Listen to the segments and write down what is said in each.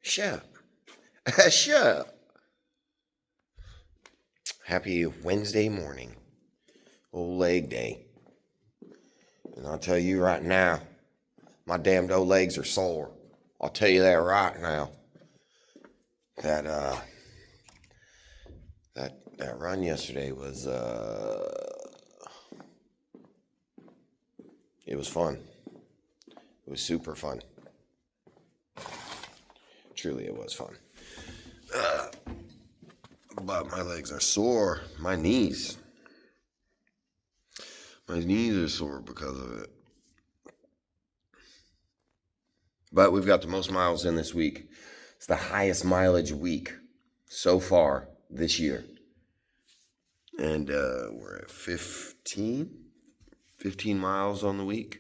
Shut up. Shut up. Happy Wednesday morning. Old leg day. And I'll tell you right now, my damned old legs are sore. I'll tell you that right now. That that run yesterday was it was fun. It was super fun. Truly it was fun. But my legs are sore. My knees. My knees are sore because of it. But we've got the most miles in this week. It's the highest mileage week so far this year. And we're at 15 miles on the week.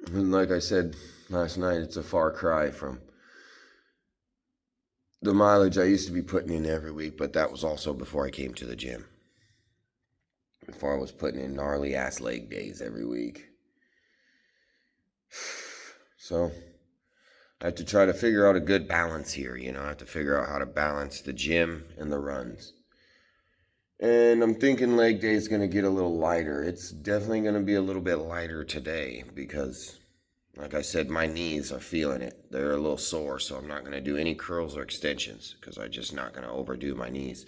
And like I said last night, it's a far cry from the mileage I used to be putting in every week, but that was also before I came to the gym. Before I was putting in gnarly ass leg days every week. So I have to try to figure out a good balance here, I have to figure out how to balance the gym and the runs. And I'm thinking leg day is going to get a little lighter. It's definitely going to be a little bit lighter today because, like I said, my knees are feeling it. They're a little sore, so I'm not going to do any curls or extensions because I'm just not going to overdo my knees.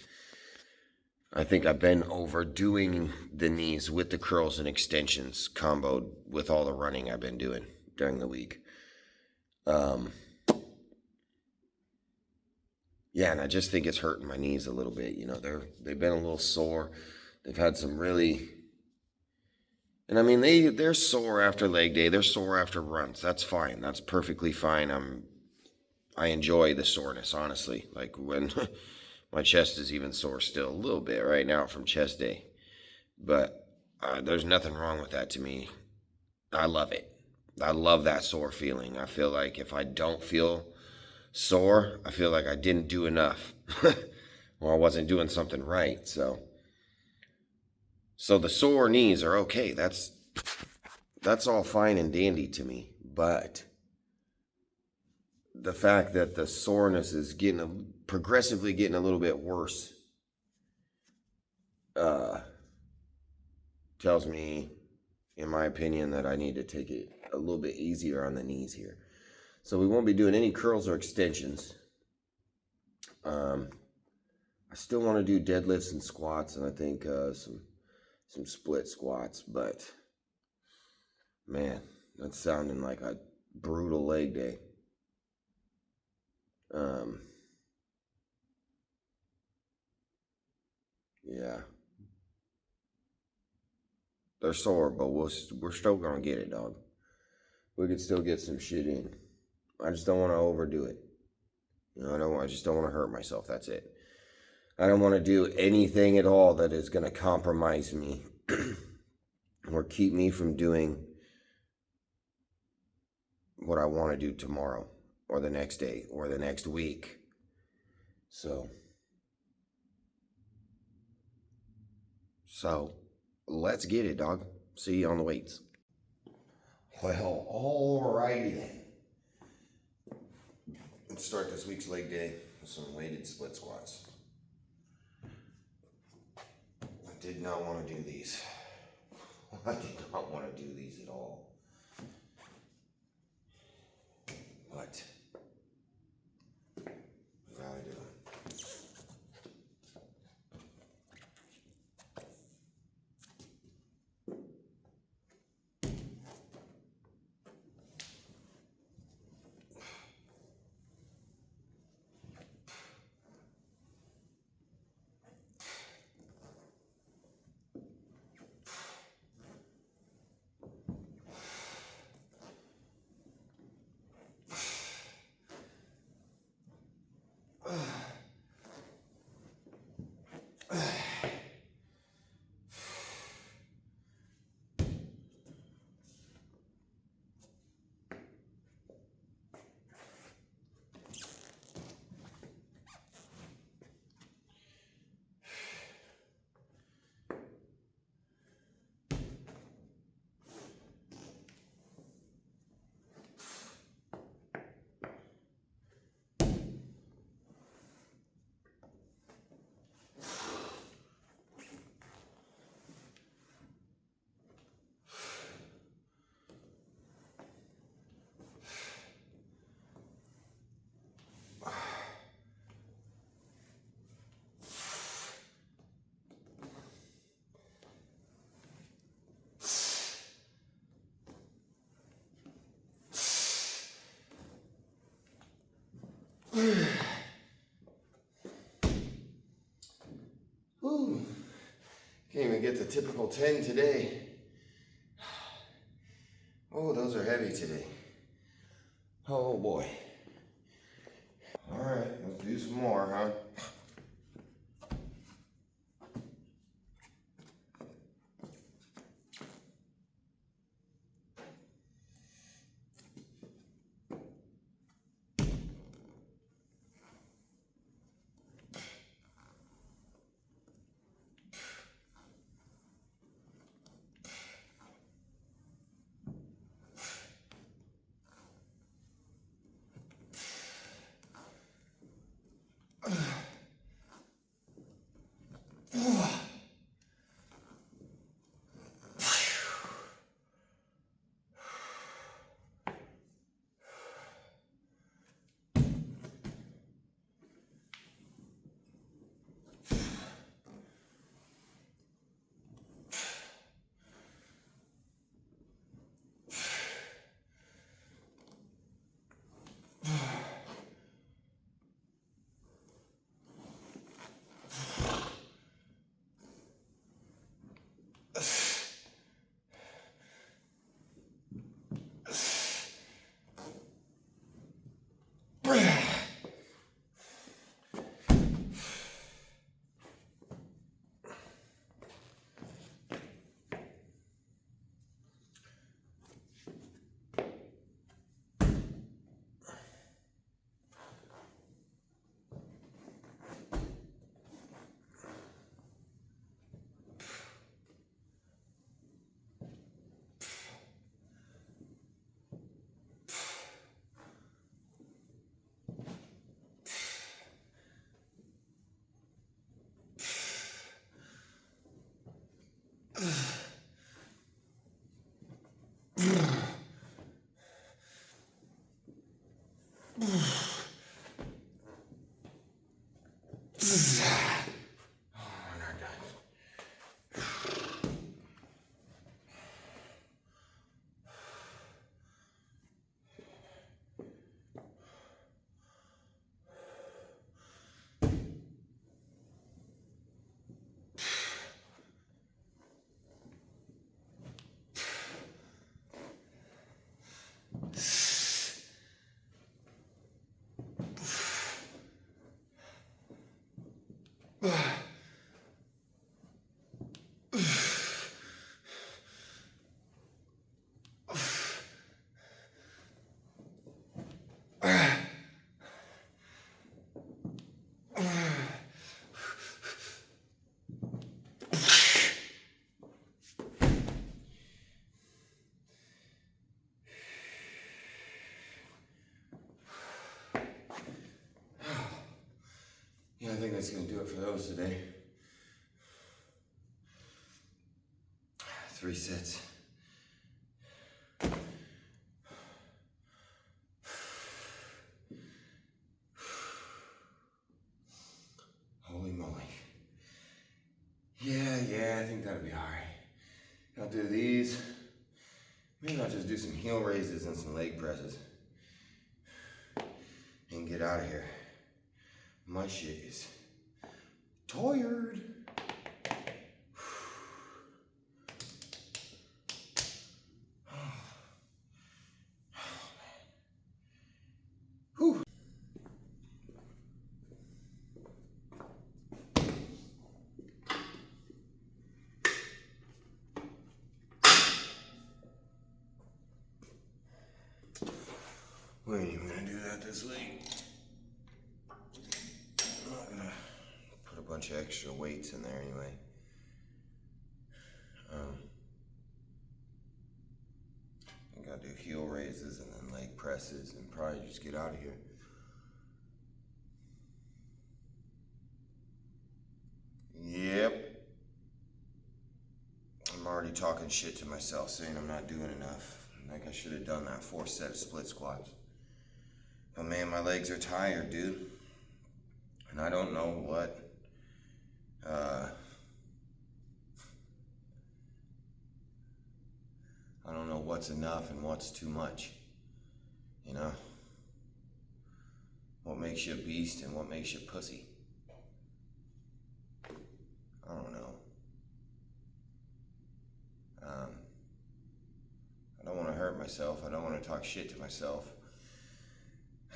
I think I've been overdoing the knees with the curls and extensions comboed with all the running I've been doing during the week. Yeah, and I just think it's hurting my knees a little bit. They've been a little sore. They've had some really, and I mean they're sore after leg day. They're sore after runs. That's fine. That's perfectly fine. I enjoy the soreness, honestly. Like when my chest is even sore still a little bit right now from chest day, but there's nothing wrong with that to me. I love it. I love that sore feeling. I feel like if I don't feel sore, I feel like I didn't do enough or I wasn't doing something right. So the sore knees are okay. That's all fine and dandy to me. But the fact that the soreness is progressively getting a little bit worse tells me, in my opinion, that I need to take it a little bit easier on the knees here. So we won't be doing any curls or extensions. I still want to do deadlifts and squats, and I think some split squats. But man, that's sounding like a brutal leg day. Yeah, they're sore, but we're still gonna get it, dog. We could still get some shit in. I just don't want to overdo it. I just don't want to hurt myself. That's it. I don't want to do anything at all that is going to compromise me or keep me from doing what I want to do tomorrow or the next day or the next week. So let's get it, dog. See you on the weights. Well, alrighty then. Let's start this week's leg day with some weighted split squats. I did not want to do these. I did not want to do these at all. But we gotta do it. Whew. Can't even get the typical 10 today. Oh, those are heavy today. Oh boy. All right, let's do some more, huh? Yeah, I think that's gonna do it for those today. 3 sets. Holy moly. Yeah, I think that'll be all right. I'll do these. Maybe I'll just do some heel raises and some leg presses and get out of here. My shit is tired. Whew. We ain't even gonna do that this week. I'm not gonna put a bunch of extra weights in there anyway. I gotta do heel raises and then leg presses and probably just get out of here. Yep. I'm already talking shit to myself, saying I'm not doing enough. Like I should have done that 4 set of split squats. But man, my legs are tired, dude. And I don't know what, I don't know what's enough and what's too much. You know? What makes you a beast and what makes you a pussy? I don't know. I don't want to hurt myself. I don't want to talk shit to myself.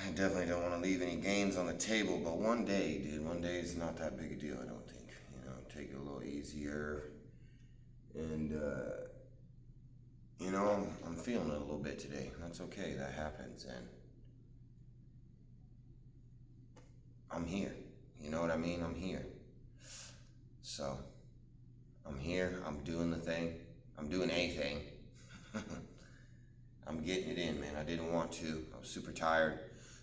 I definitely don't want to leave any games on the table, but one day, dude, one day is not that big a deal, I don't think. You know, take it a little easier. And, you know, I'm feeling it a little bit today. That's okay, that happens. And I'm here. You know what I mean? I'm here. So, I'm here. I'm doing the thing. I'm doing a thing. I'm getting it in, man. I didn't want to. I was super tired.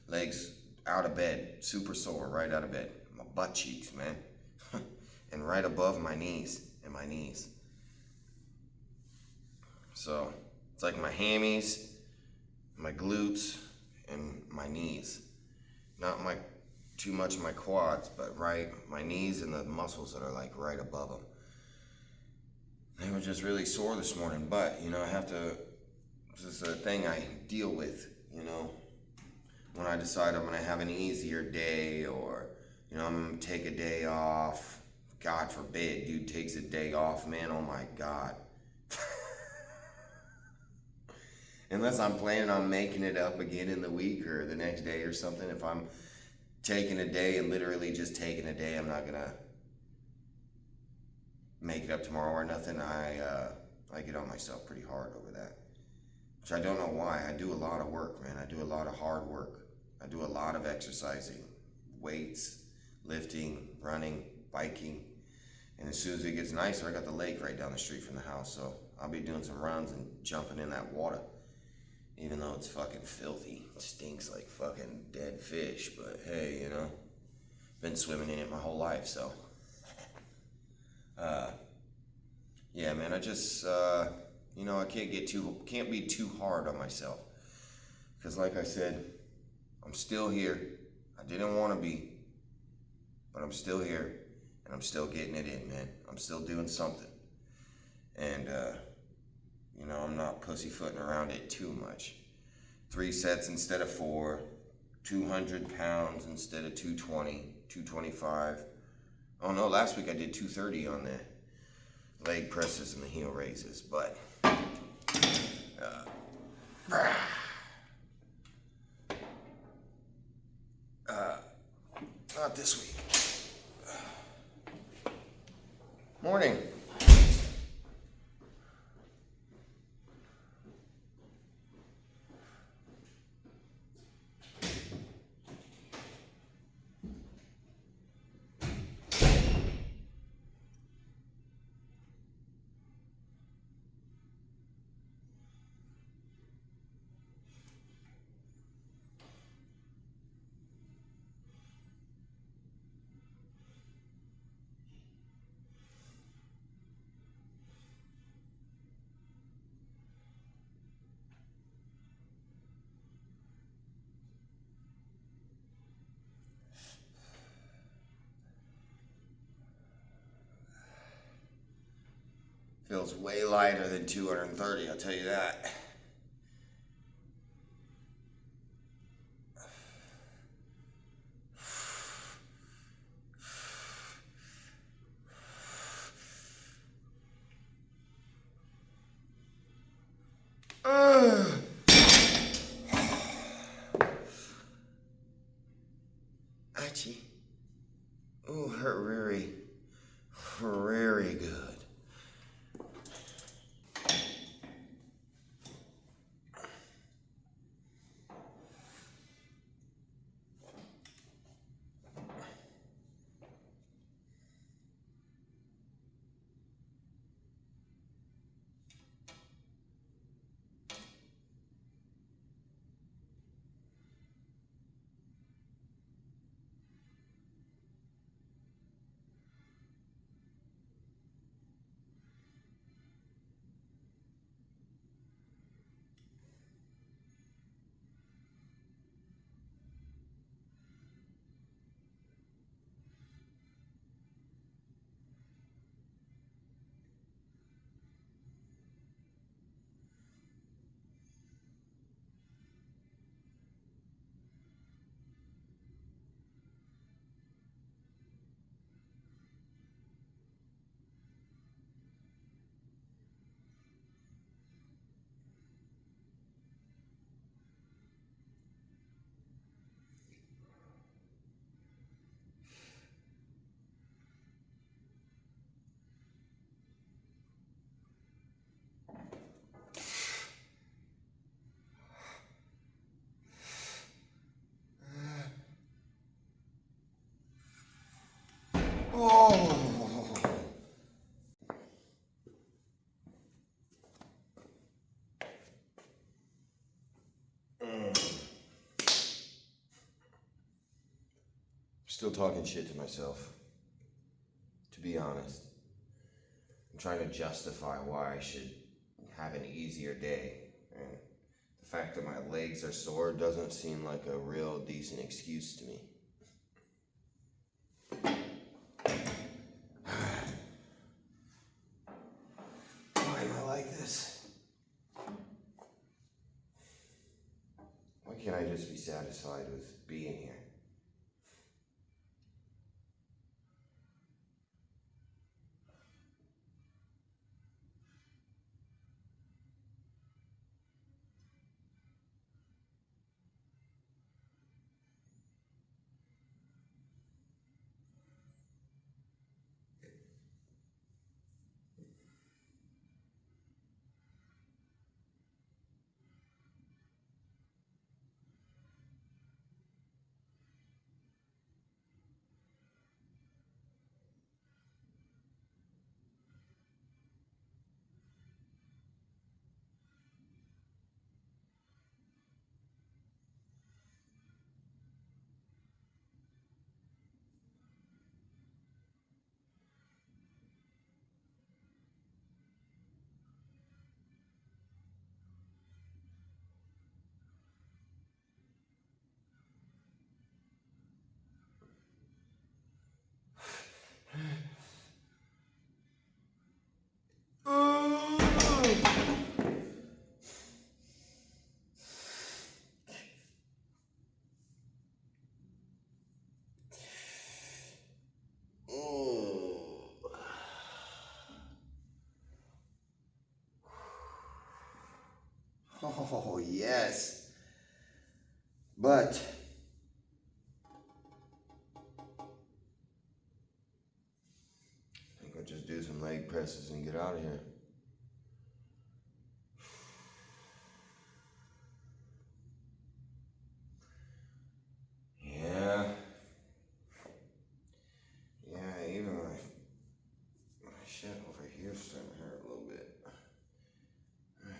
Legs out of bed. Super sore right out of bed. My butt cheeks, man. And right above my knees. And my knees. So, it's like my hammies, my glutes, and my knees. Not too much my quads, but right, my knees and the muscles that are like right above them. They were just really sore this morning, but, you know, this is a thing I deal with, you know, when I decide I'm gonna have an easier day, or, you know, I'm gonna take a day off. God forbid, dude takes a day off, man, oh my God. Unless I'm planning on making it up again in the week or the next day or something. If I'm taking a day and literally just taking a day, I'm not gonna make it up tomorrow or nothing. I get on myself pretty hard over that. Which I don't know why. I do a lot of work, man. I do a lot of hard work. I do a lot of exercising, weights, lifting, running, biking. And as soon as it gets nicer, I got the lake right down the street from the house, so I'll be doing some runs and jumping in that water. Even though it's fucking filthy. It stinks like fucking dead fish, but hey, you know, been swimming in it my whole life, so. Yeah, man, I just, you know, I can't be too hard on myself. Because like I said, I'm still here. I didn't want to be, but I'm still here, and I'm still getting it in, man. I'm still doing something. And, you know, I'm not pussyfooting around it too much. 3 sets instead of 4, 200 pounds instead of 220, 225. Oh no, last week I did 230 on the leg presses and the heel raises, but not this week. Morning. Feels way lighter than 230, I'll tell you that. Achie. Oh, hurt very, very good. Still talking shit to myself, to be honest. I'm trying to justify why I should have an easier day. And the fact that my legs are sore doesn't seem like a real decent excuse to me. Why am I like this? Why can't I just be satisfied with being here? Oh, yes. But I think I'll just do some leg presses and get out of here. Yeah, even my shit over here is starting to hurt a little bit. Right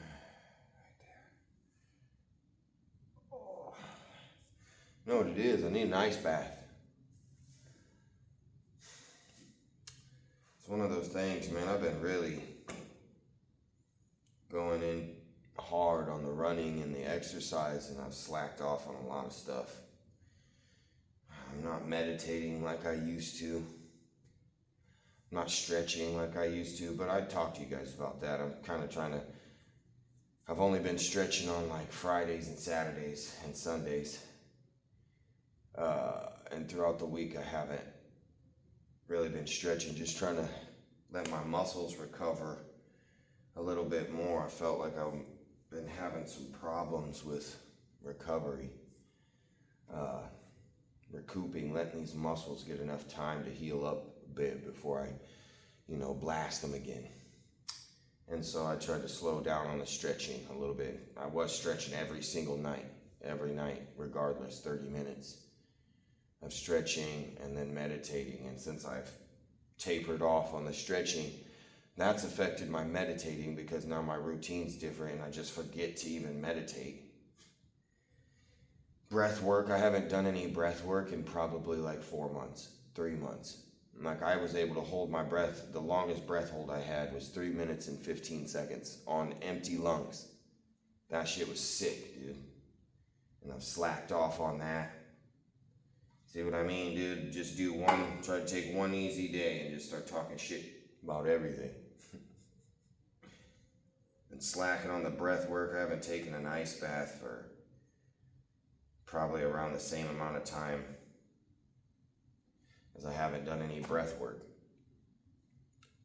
there. Oh. You know what it is? I need an ice bath. It's one of those things, man. I've been really going in hard on the running and the exercise, and I've slacked off on a lot of stuff. I'm not meditating like I used to. I'm not stretching like I used to, but I talked to you guys about that. I'm kind of trying to, I've only been stretching on like Fridays and Saturdays and Sundays. And throughout the week, I haven't really been stretching, just trying to let my muscles recover a little bit more. I felt like I've been having some problems with recovery, recouping, letting these muscles get enough time to heal up a bit before I, blast them again. And so I tried to slow down on the stretching a little bit. I was stretching every night, regardless, 30 minutes of stretching and then meditating. And since I've tapered off on the stretching, that's affected my meditating because now my routine's different and I just forget to even meditate. Breath work, I haven't done any breath work in probably like 4 months, 3 months. Like I was able to hold my breath, the longest breath hold I had was 3 minutes and 15 seconds on empty lungs. That shit was sick, dude. And I've slacked off on that. See what I mean, dude? Just try to take one easy day and just start talking shit about everything. Been slacking on the breath work. I haven't taken an ice bath for probably around the same amount of time as I haven't done any breath work.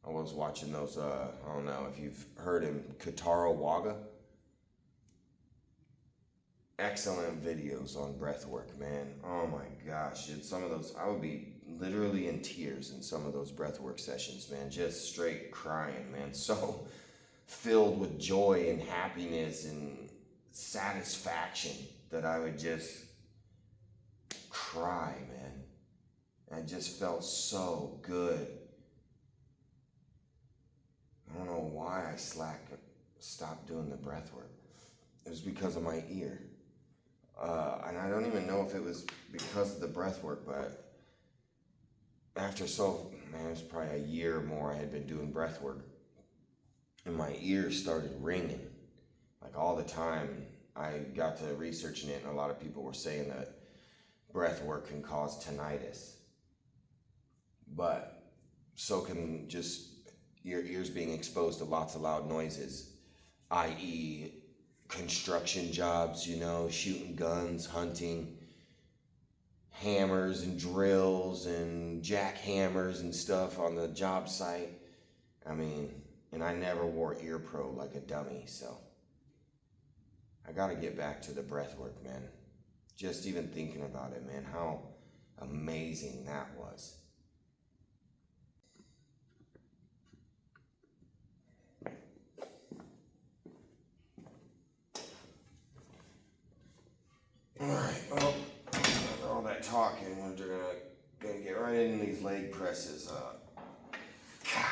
I was watching those, I don't know if you've heard him, Kotaro Waga. Excellent videos on breath work, man. Oh my gosh, some of those, I would be literally in tears in some of those breath work sessions, man. Just straight crying, man. So filled with joy and happiness and satisfaction that I would just cry, man. I just felt so good. I don't know why I stopped doing the breath work. It was because of my ear. And I don't even know if it was because of the breath work, but after so, man, it was probably a year or more I had been doing breath work. And my ears started ringing like all the time. I got to researching it, and a lot of people were saying that breath work can cause tinnitus. But so can just your ears being exposed to lots of loud noises, i.e., construction jobs, shooting guns, hunting, hammers and drills and jackhammers and stuff on the job site. And I never wore ear pro like a dummy, so I gotta get back to the breath work, man. Just even thinking about it, man, how amazing that was. Alright, well, after all that talking, we're gonna get right into these leg presses. Yeah.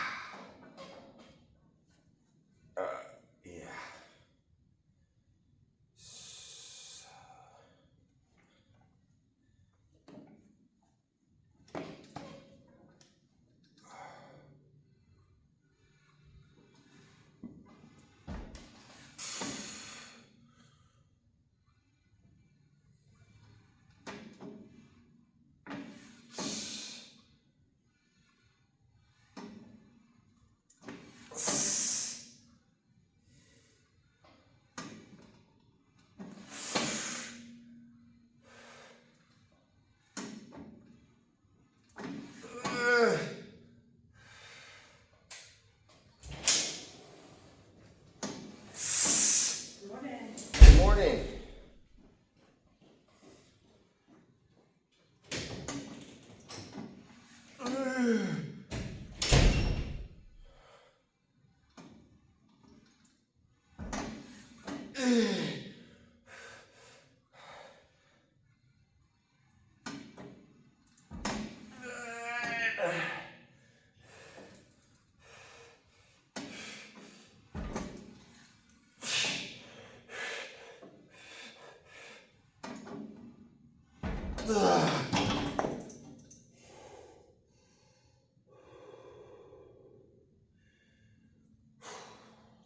Good morning.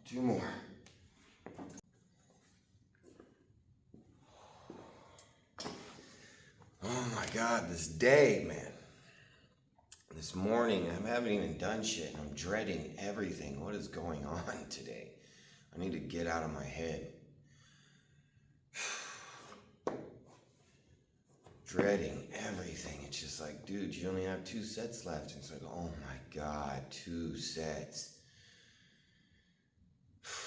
Two more. Oh my God, this day, man. This morning, I haven't even done shit, and I'm dreading everything. What is going on today? I need to get out of my head. Dreading everything. It's just like, dude, you only have 2 sets left. It's like, oh my God, 2 sets.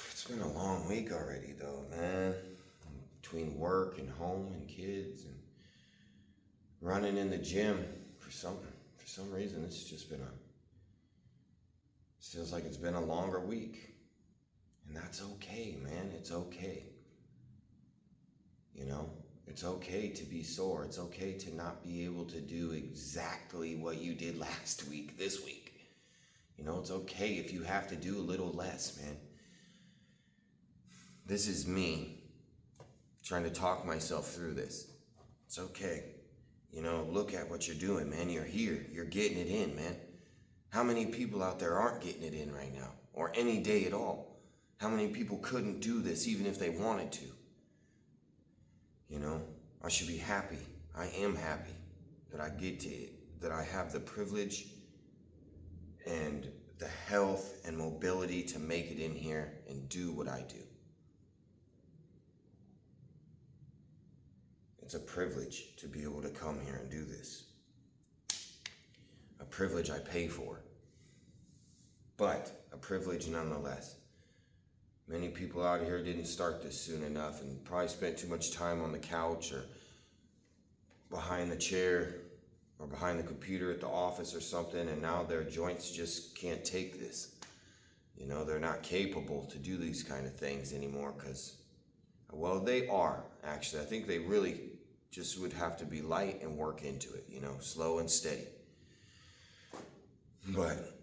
It's been a long week already, though, man. Between work and home and kids and running in the gym for some reason, it's just been feels like it's been a longer week. And that's okay, man. It's okay. It's okay to be sore. It's okay to not be able to do exactly what you did last week, this week. It's okay if you have to do a little less, man. This is me trying to talk myself through this. It's okay. Look at what you're doing, man. You're here. You're getting it in, man. How many people out there aren't getting it in right now? Or any day at all? How many people couldn't do this even if they wanted to? I should be happy. I am happy that that I have the privilege and the health and mobility to make it in here and do what I do. It's a privilege to be able to come here and do this. A privilege I pay for, but a privilege nonetheless. Many people out here didn't start this soon enough and probably spent too much time on the couch or behind the chair or behind the computer at the office or something, and now their joints just can't take this. They're not capable to do these kind of things anymore because, well, they are, actually. I think they really just would have to be light and work into it, slow and steady. But,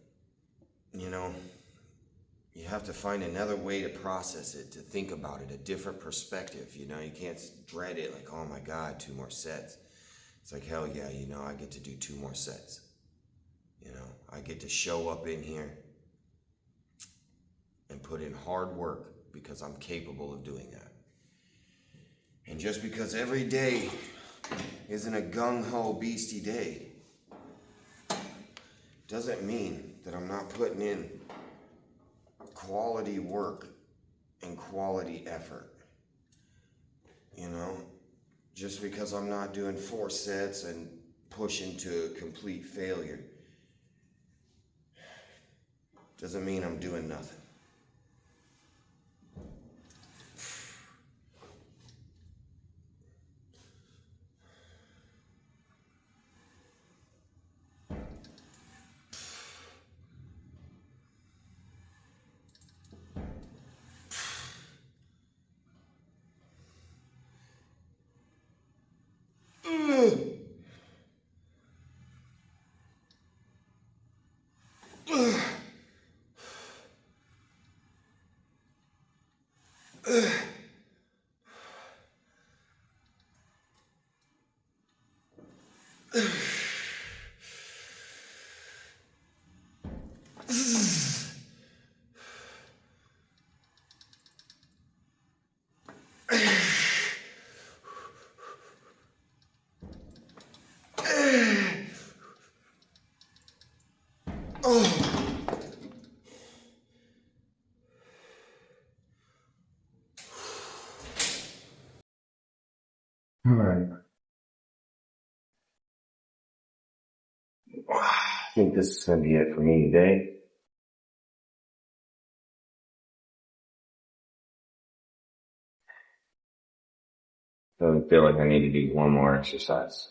you have to find another way to process it, to think about it, a different perspective. You can't dread it like, oh my God, 2 more sets. It's like, hell yeah, I get to do 2 more sets. You know, I get to show up in here and put in hard work because I'm capable of doing that. And just because every day isn't a gung-ho beastie day doesn't mean that I'm not putting in quality work and quality effort. You know, just because I'm not doing 4 sets and pushing to complete failure doesn't mean I'm doing nothing. All right. I think this is going to be it for me today. So I feel like I need to do one more exercise.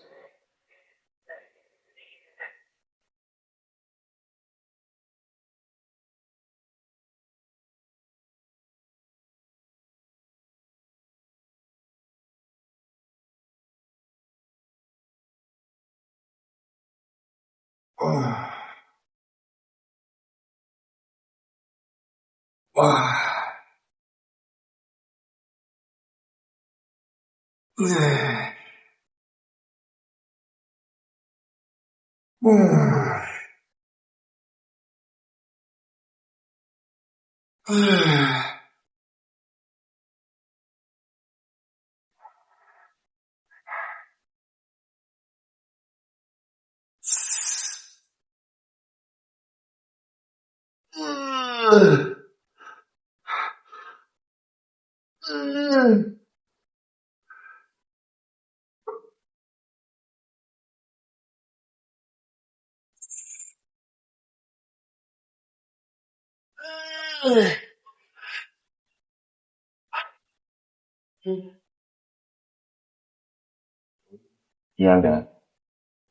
Yeah, I'm done.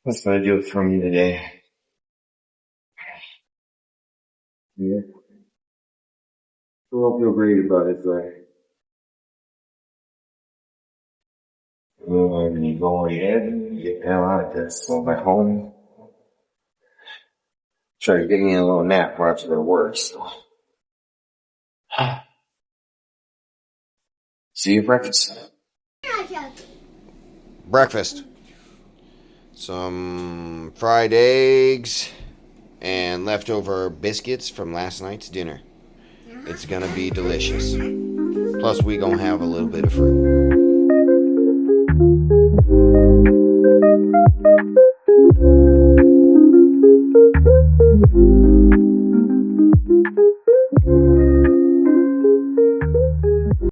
That's gonna do it for me today. Yeah. I don't feel great about it, so I'm gonna go ahead and get the hell out of this. Go back home. Try to get me a little nap right after work. So. See you at breakfast. Breakfast. Some fried eggs and leftover biscuits from last night's dinner. It's gonna be delicious. Plus, we gonna have a little bit of fruit.